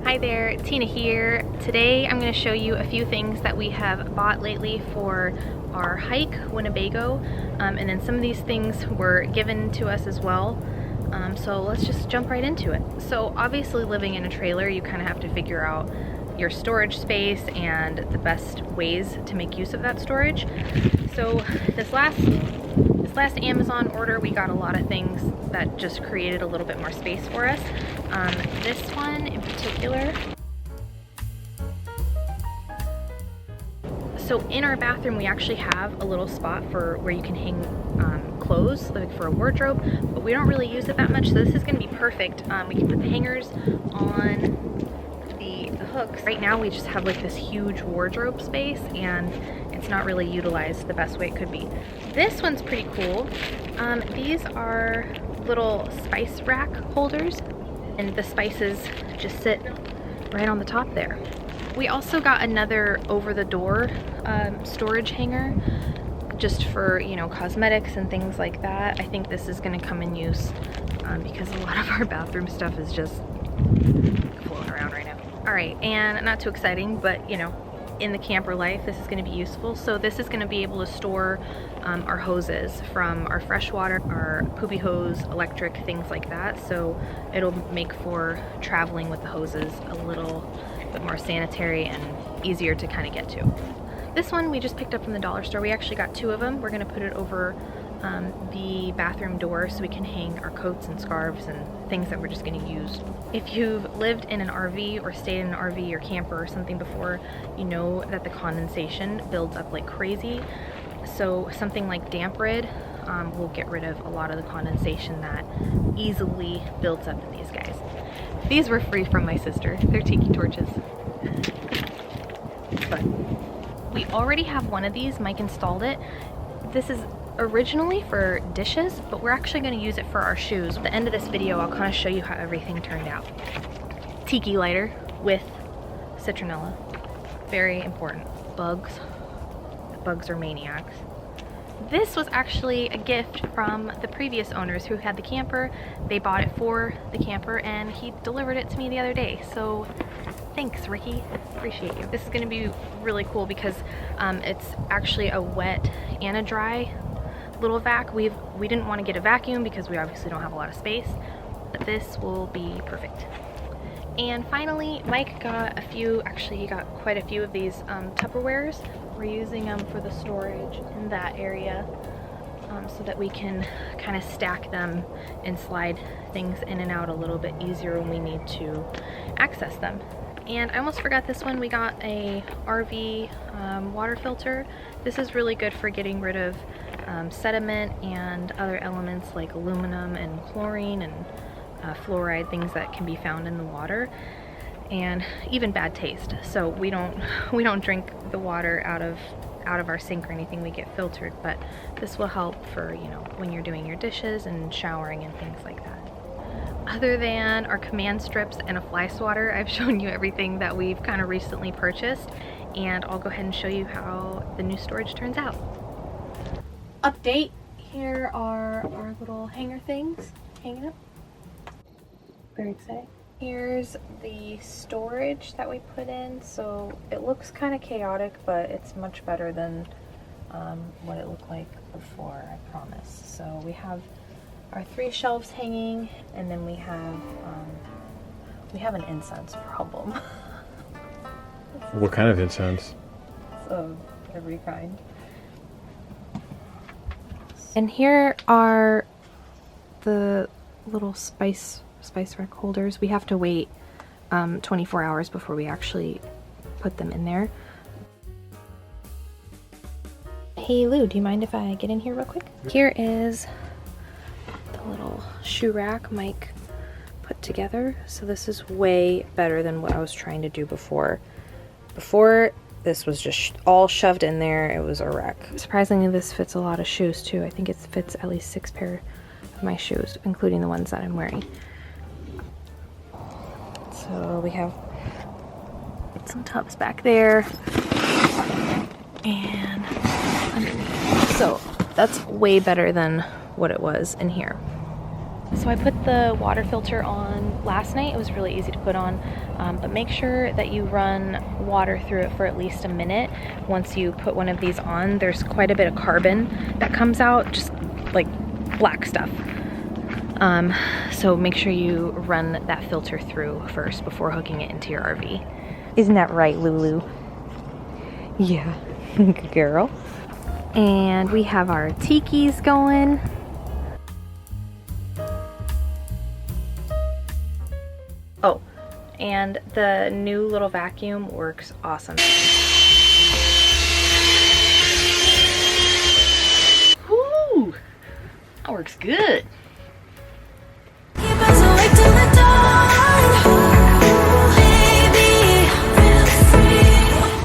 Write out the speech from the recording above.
Hi there, Tina here. Today I'm going to show you a few things that we have bought lately for our hike, Winnebago, and then some of these things were given to us as well. So let's just jump right into it. So obviously living in a trailer, you kind of have to figure out your storage space and the best ways to make use of that storage. So this last Amazon order, we got a lot of things that just created a little bit more space for us. This one in particular. So in our bathroom, we actually have a little spot for where you can hang clothes, like for a wardrobe, but we don't really use it that much, so this is going to be perfect. We can put the hangers on the hooks. Right now we just have like this huge wardrobe space and it's not really utilized the best way it could be. This one's pretty cool. These are little spice rack holders and the spices just sit right on the top there. We also got another over-the-door storage hanger just for, you know, cosmetics and things like that. I think this is going to come in use because a lot of our bathroom stuff is just floating around right now. Alright, and not too exciting, but you know, in the camper life this is going to be useful. So this is going to be able to store our hoses from our freshwater, our poopy hose, electric, things like that. So it'll make for traveling with the hoses a little bit more sanitary and easier to kind of get to. This one we just picked up from the dollar store. We actually got two of them. We're going to put it over the bathroom door so we can hang our coats and scarves and things that we're just going to use. If you've lived in an RV or stayed in an RV or camper or something before, you know that the condensation builds up like crazy. So something like Damp Rid will get rid of a lot of the condensation that easily builds up in these guys. These were free from my sister. They're tiki torches. It's fun. We already have one of these. Mike installed it. This is originally for dishes, but we're actually going to use it for our shoes. At the end of this video, I'll kind of show you how everything turned out. Tiki lighter with citronella. Very important. Bugs. Bugs are maniacs. This was actually a gift from the previous owners who had the camper. They bought it for the camper and he delivered it to me the other day. So thanks, Ricky. Appreciate you. This is going to be really cool because it's actually a wet and a dry little vac. We didn't want to get a vacuum because we obviously don't have a lot of space, but this will be perfect. And finally, Mike got a few, actually he got quite a few of these Tupperwares. We're using them for the storage in that area so that we can kind of stack them and slide things in and out a little bit easier when we need to access them. And I almost forgot this one. We got a RV water filter. This is really good for getting rid of sediment and other elements like aluminum and chlorine and fluoride, things that can be found in the water, and even bad taste. So we don't drink the water out of our sink or anything. We get filtered, but this will help for, you know, when you're doing your dishes and showering and things like that. Other than our command strips and a fly swatter, I've shown you everything that we've kind of recently purchased, and I'll go ahead and show you how the new storage turns out. Update, here are our little hanger things hanging up. Very exciting. Here's the storage that we put in. So it looks kind of chaotic, but it's much better than what it looked like before, I promise. So we have our 3 shelves hanging, and then we have an incense problem. What kind of incense? Of every kind. And here are the little spice rack holders. We have to wait 24 hours before we actually put them in there. Hey Lou, do you mind if I get in here real quick? Here is the little shoe rack Mike put together. So this is way better than what I was trying to do before. Before, this was just all shoved in there. It was a wreck. Surprisingly, this fits a lot of shoes too. I think it fits at least 6 pair of my shoes, including the ones that I'm wearing. So we have some tubs back there and underneath. So that's way better than what it was in here. So I put the water filter on last night. It was really easy to put on, but make sure that you run water through it for at least a minute. Once you put one of these on, there's quite a bit of carbon that comes out, just like black stuff. So make sure you run that filter through first before hooking it into your RV. Isn't that right, Lulu? Yeah, good girl. And we have our tikis going. Oh, and the new little vacuum works awesome. Woo! That works good.